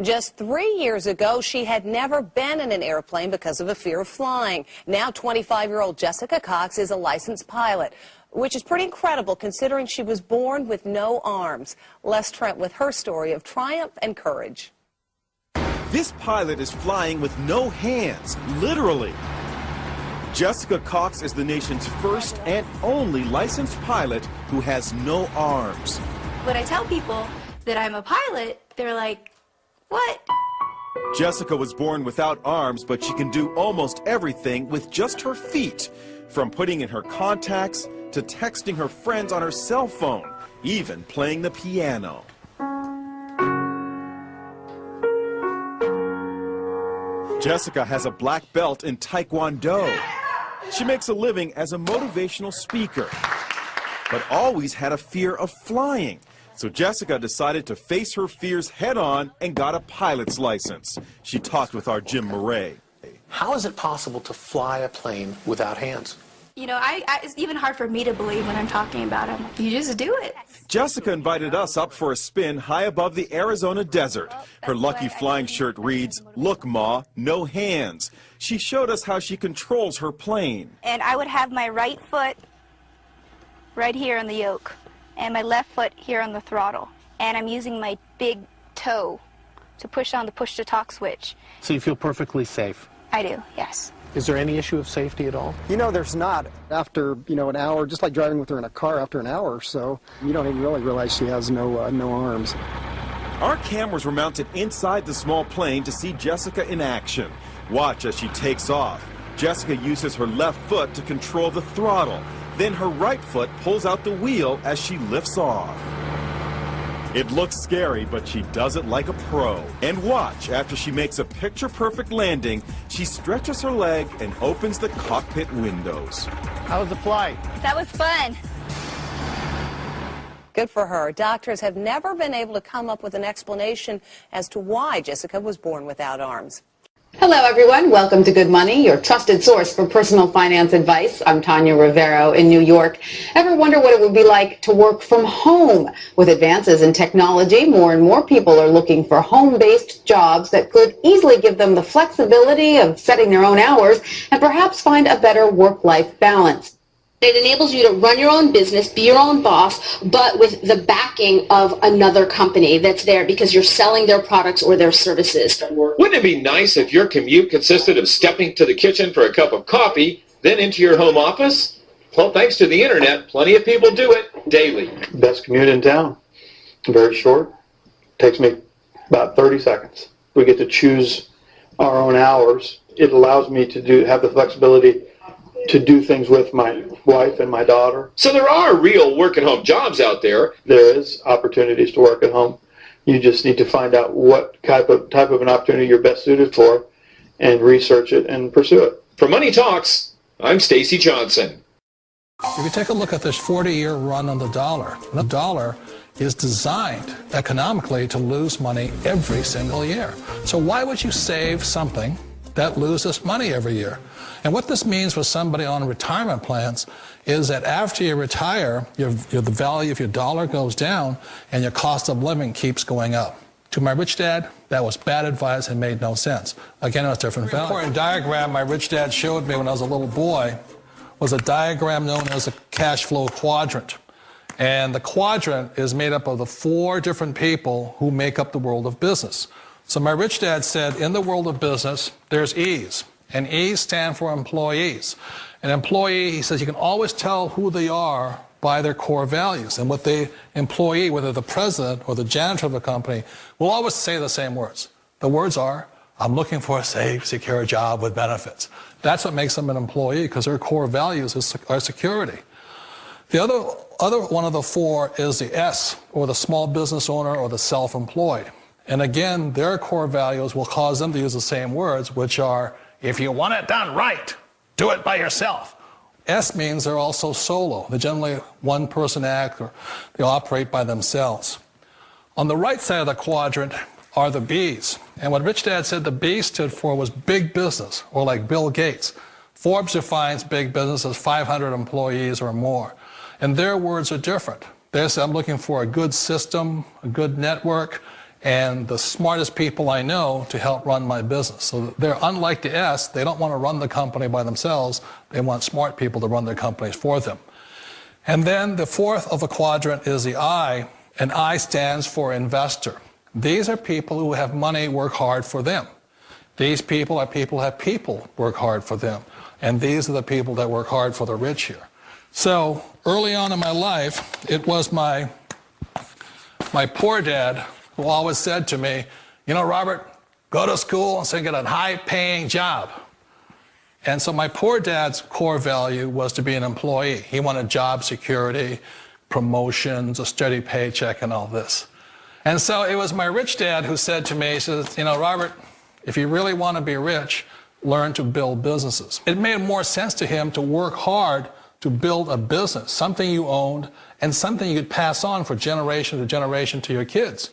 Just 3 years ago, she had never been in an airplane because of a fear of flying. Now 25-year-old Jessica Cox is a licensed pilot, which is pretty incredible considering she was born with no arms. Les Trent with her story of triumph and courage. This pilot is flying with no hands, literally. Jessica Cox is the nation's first and only licensed pilot who has no arms. When I tell people that I'm a pilot, they're like, what? Jessica was born without arms, but she can do almost everything with just her feet, from putting in her contacts to texting her friends on her cell phone, even playing the piano. Jessica has a black belt in Taekwondo. She makes a living as a motivational speaker, but always had a fear of flying. So Jessica decided to face her fears head-on and got a pilot's license. She talked with our Jim Murray. How is it possible to fly a plane without hands? You know, it's even hard for me to believe when I'm talking about them. You just do it. Jessica invited us up for a spin high above the Arizona desert. Her lucky flying shirt reads, "Look, Ma, no hands." She showed us how she controls her plane. And I would have my right foot right here on the yoke, and my left foot here on the throttle. And I'm using my big toe to push on the push-to-talk switch. So you feel perfectly safe? I do, yes. Is there any issue of safety at all? You know, there's not. After, an hour, just like driving with her in a car after an hour or so, you don't even really realize she has no arms. Our cameras were mounted inside the small plane to see Jessica in action. Watch as she takes off. Jessica uses her left foot to control the throttle. Then her right foot pulls out the wheel as she lifts off. It looks scary, but she does it like a pro. And watch, after she makes a picture-perfect landing, she stretches her leg and opens the cockpit windows. How was the flight? That was fun. Good for her. Doctors have never been able to come up with an explanation as to why Jessica was born without arms. Hello, everyone. Welcome to Good Money, your trusted source for personal finance advice. I'm Tanya Rivero in New York. Ever wonder what it would be like to work from home? With advances in technology, more and more people are looking for home-based jobs that could easily give them the flexibility of setting their own hours and perhaps find a better work-life balance. It enables you to run your own business, be your own boss, but with the backing of another company that's there because you're selling their products or their services. Wouldn't it be nice if your commute consisted of stepping to the kitchen for a cup of coffee, then into your home office? Well, thanks to the internet, plenty of people do it daily. Best commute in town. Very short. Takes me about 30 seconds. We get to choose our own hours. It allows me to have the flexibility to do things with my wife and my daughter. So there are real work-at-home jobs out there. There is opportunities to work at home. You just need to find out what type of an opportunity you're best suited for and research it and pursue it. For Money Talks, I'm Stacy Johnson. If you take a look at this 40-year run on the dollar is designed economically to lose money every single year. So why would you save something that loses money every year? And what this means for somebody on retirement plans is that after you retire, the value of your dollar goes down and your cost of living keeps going up. To my rich dad, that was bad advice and made no sense. Again, it was different value. The important diagram my rich dad showed me when I was a little boy was a diagram known as a cash flow quadrant. And the quadrant is made up of the 4 different people who make up the world of business. So my rich dad said, in the world of business, there's E's. And E's stand for employees. An employee, he says, you can always tell who they are by their core values. And what the employee, whether the president or the janitor of a company, will always say the same words. The words are, I'm looking for a safe, secure job with benefits. That's what makes them an employee, because their core values are security. The other one of the 4 is the S, or the small business owner or the self-employed. And again, their core values will cause them to use the same words, which are, if you want it done right, do it by yourself. S means they're also solo. They're generally one-person act, or they operate by themselves. On the right side of the quadrant are the B's. And what Rich Dad said the B stood for was big business, or like Bill Gates. Forbes defines big business as 500 employees or more. And their words are different. They say, I'm looking for a good system, a good network, and the smartest people I know to help run my business. So they're unlike the S. They don't want to run the company by themselves. They want smart people to run their companies for them. And then the fourth of the quadrant is the I, and I stands for investor. These are people who have money work hard for them. These people are people who have people work hard for them. And these are the people that work hard for the rich here. So early on in my life, it was my poor dad who always said to me, you know, Robert, go to school and so get a high-paying job. And so my poor dad's core value was to be an employee. He wanted job security, promotions, a steady paycheck, and all this. And so it was my rich dad who said to me, he says, you know, Robert, if you really want to be rich, learn to build businesses. It made more sense to him to work hard to build a business, something you owned, and something you could pass on for generation to generation to your kids.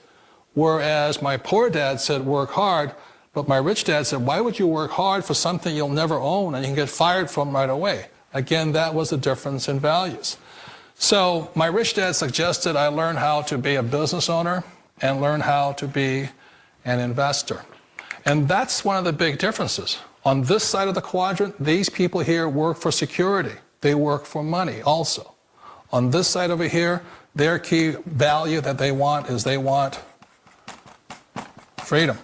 Whereas my poor dad said, work hard, but my rich dad said, why would you work hard for something you'll never own and you can get fired from right away? Again, that was the difference in values. So my rich dad suggested I learn how to be a business owner and learn how to be an investor. And that's one of the big differences. On this side of the quadrant, these people here work for security. They work for money also. On this side over here, their key value that they want is they want freedom.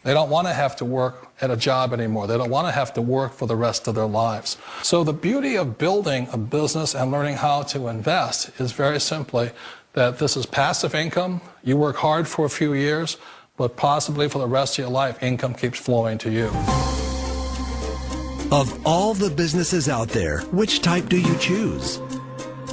They don't want to have to work at a job anymore. They don't want to have to work for the rest of their lives. So the beauty of building a business and learning how to invest is very simply that this is passive income. You work hard for a few years, but possibly for the rest of your life, income keeps flowing to you. Of all the businesses out there, which type do you choose?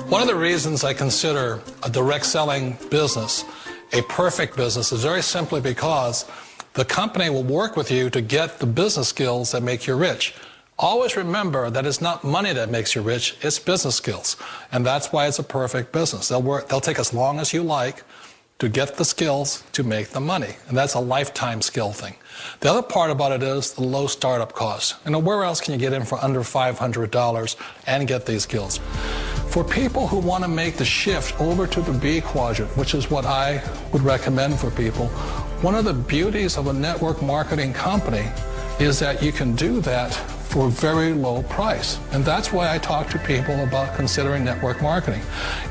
One of the reasons I consider a direct selling business a perfect business is very simply because the company will work with you to get the business skills that make you rich. Always remember that it's not money that makes you rich, it's business skills. And that's why it's a perfect business. They'll take as long as you like to get the skills to make the money. And that's a lifetime skill thing. The other part about it is the low startup cost. You know, where else can you get in for under $500 and get these skills? For people who want to make the shift over to the B quadrant, which is what I would recommend for people, one of the beauties of a network marketing company is that you can do that for a very low price. And that's why I talk to people about considering network marketing.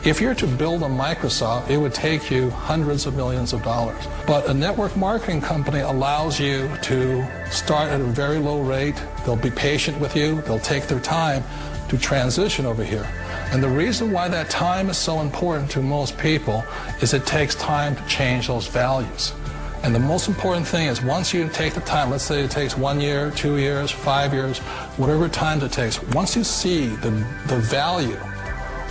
If you're to build a Microsoft, it would take you hundreds of millions of dollars. But a network marketing company allows you to start at a very low rate. They'll be patient with you. They'll take their time to transition over here. And the reason why that time is so important to most people is it takes time to change those values. And the most important thing is once you take the time, let's say it takes 1 year, 2 years, 5 years, whatever time it takes, once you see the value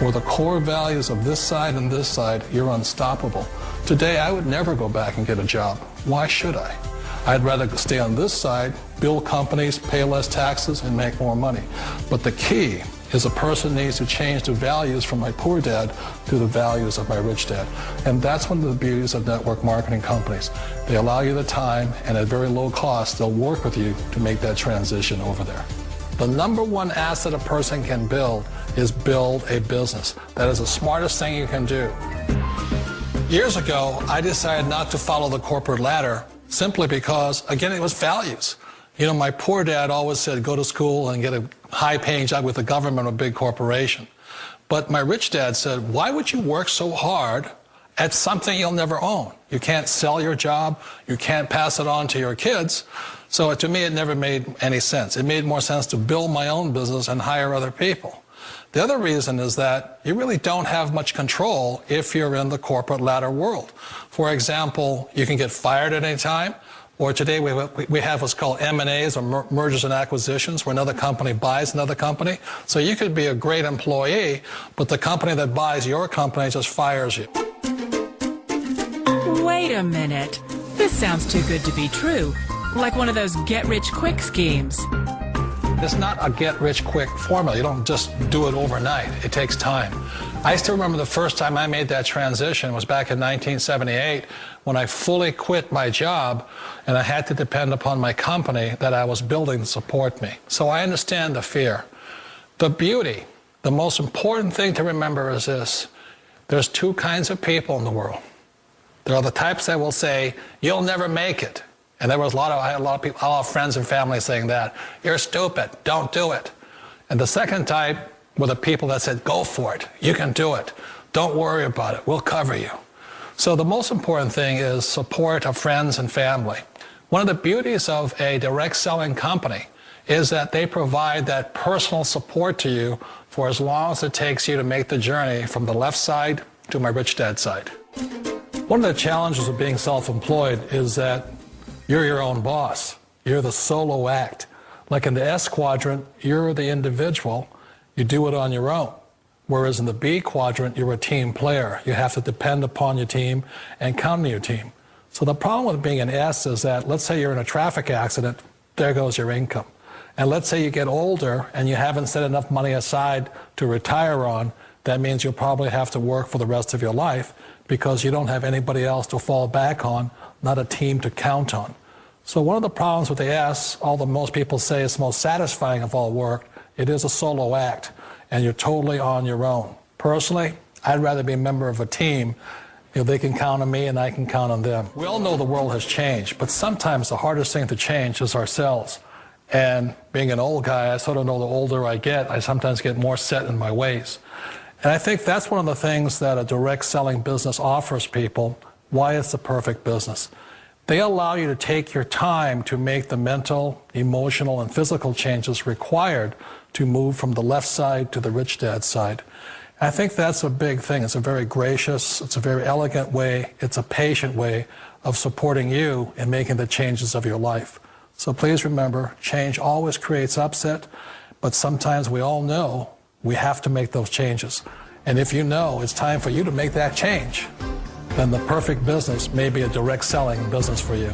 or the core values of this side and this side, you're unstoppable. Today, I would never go back and get a job. Why should I? I'd rather stay on this side, build companies, pay less taxes, and make more money. But the key is a person needs to change the values from my poor dad to the values of my rich dad. And that's one of the beauties of network marketing companies. They allow you the time, and at very low cost, they'll work with you to make that transition over there. The number one asset a person can build is build a business. That is the smartest thing you can do. Years ago, I decided not to follow the corporate ladder simply because, again, it was values. You know, my poor dad always said, go to school and get a high-paying job with the government or a big corporation. But my rich dad said, why would you work so hard at something you'll never own? You can't sell your job. You can't pass it on to your kids. So to me, it never made any sense. It made more sense to build my own business and hire other people. The other reason is that you really don't have much control if you're in the corporate ladder world. For example, you can get fired at any time. Or today we have what's called M&As, or mergers and acquisitions, where another company buys another company. So you could be a great employee, but the company that buys your company just fires you. Wait a minute. This sounds too good to be true. Like one of those get-rich-quick schemes. It's not a get-rich-quick formula. You don't just do it overnight. It takes time. I still remember the first time I made that transition was back in 1978 when I fully quit my job and I had to depend upon my company that I was building to support me. So I understand the fear. The beauty, the most important thing to remember is this. There's two kinds of people in the world. There are the types that will say, you'll never make it. And there was I had a lot of people, a lot of friends and family saying that. You're stupid, don't do it. And the second type were the people that said, go for it, you can do it. Don't worry about it, we'll cover you. So the most important thing is support of friends and family. One of the beauties of a direct selling company is that they provide that personal support to you for as long as it takes you to make the journey from the left side to my rich dad side. One of the challenges of being self-employed is that you're your own boss. You're the solo act. Like in the S quadrant, you're the individual. You do it on your own. Whereas in the B quadrant, you're a team player. You have to depend upon your team and count on your team. So the problem with being an S is that, let's say you're in a traffic accident, there goes your income. And let's say you get older and you haven't set enough money aside to retire on, that means you'll probably have to work for the rest of your life because you don't have anybody else to fall back on, not a team to count on. So one of the problems with the S, although most people say it's the most satisfying of all work, it is a solo act, and you're totally on your own. Personally, I'd rather be a member of a team. They can count on me and I can count on them. We all know the world has changed, but sometimes the hardest thing to change is ourselves. And being an old guy, I sort of know the older I get, I sometimes get more set in my ways. And I think that's one of the things that a direct selling business offers people, why it's the perfect business. They allow you to take your time to make the mental, emotional, and physical changes required to move from the left side to the rich dad side. I think that's a big thing. It's a very gracious, it's a very elegant way, it's a patient way of supporting you in making the changes of your life. So please remember, change always creates upset, but sometimes we all know we have to make those changes. And if you know it's time for you to make that change, then the perfect business may be a direct selling business for you.